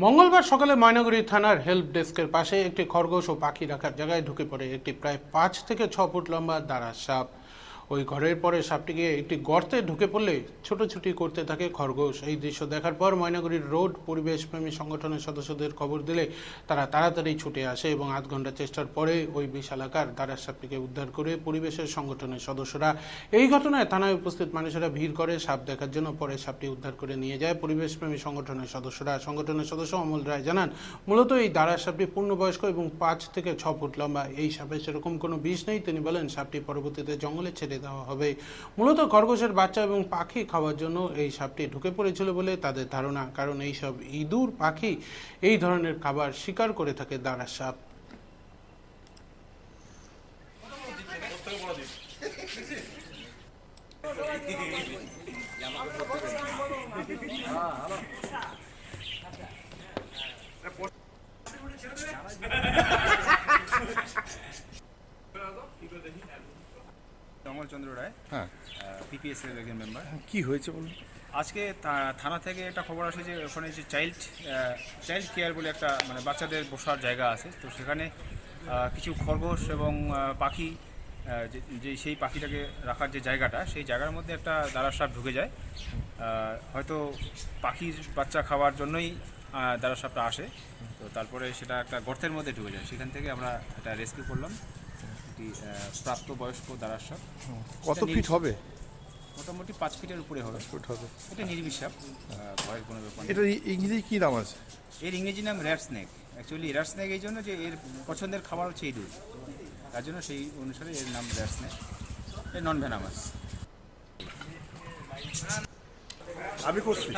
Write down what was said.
মঙ্গলবার সকালে ময়নাগুড়ি থানার হেল্প ডেস্কের পাশে একটি খরগোশ ও পাখি রাখার জায়গায় ঢুকে পড়ে একটি প্রায় ৫ থেকে ৬ ফুট লম্বা দাঁড়া সাপ। ওই ঘরের পরে সাপটিকে একটি গর্তে ঢুকে পড়লে ছোটাছুটি করতে থাকে খরগোশ। এই দৃশ্য দেখার পর ময়নাগুড়ির রোড পরিবেশপ্রেমী সংগঠনের সদস্যদের খবর দিলে তারা তাড়াতাড়ি ছুটে আসে এবং আধ ঘন্টা চেষ্টার পরে ওই বিশালাকার দাঁড়া সাপটিকে উদ্ধার করে পরিবেশের সংগঠনের সদস্যরা। এই ঘটনায় থানায় উপস্থিত মানুষেরা ভিড় করে সাপ দেখার জন্য। পরে সাপটি উদ্ধার করে নিয়ে যায় পরিবেশপ্রেমী সংগঠনের সদস্যরা। সংগঠনের সদস্য অমল রায় জানান, মূলত এই দাঁড়া সাপটি পূর্ণবয়স্ক এবং ৫ থেকে ৬ ফুট লম্বা। এই সাপের সেরকম কোনো বিষ নেই। তিনি বলেন, সাপটি পরবর্তীতে জঙ্গলে ছেড়ে দেওয়া হবে। মূলত খরগোশের বাচ্চা এবং পাখি খাওয়ার জন্য এই সাপটি ঢুকে পড়েছিল বলে তাদের ধারণা, কারণ এই সব ইঁদুর পাখি এই ধরনের খাবার শিকার করে থাকে দাঁড়া সাপ। অমল চন্দ্র রায়, হ্যাঁ, পিপিএস এর একজন মেম্বার। কি হয়েছে বলুন? আজকে থানা থেকে একটা খবর আসে যে ওখানে যে চাইল্ড কেয়ার বলে একটা মানে বাচ্চাদের বসার জায়গা আছে, তো সেখানে কিছু খরগোশ এবং পাখি, যে সেই পাখিটাকে রাখার যে জায়গাটা, সেই জায়গার মধ্যে একটা দাঁড়া সাপ ঢুকে যায়। হয়তো পাখির বাচ্চা খাওয়ার জন্যই দাঁড়া সাপটা আসে, তো তারপরে সেটা একটা গর্তের মধ্যে ঢুকে যায়। সেখান থেকে আমরা এটা রেস্কিউ করলাম, একটি প্রাপ্তবয়স্ক দাঁড়া সাপ। কত ফিট হবে? মোটামুটি ৫ ফিটের উপরে হবে। এটা নির্বিষ সাপ, ভয়ের কোনো ব্যাপার নেই। এটা ইংরেজি কি নাম আছে? এর ইংরেজি নাম rat snake. Actually rat snake এই জন্য যে এর পছন্দের খাবার হচ্ছে ইঁদুর, তার জন্য সেই অনুসারে এর নাম র্যাট স্নেক। এর নন ভেনামাস। আমি করছি।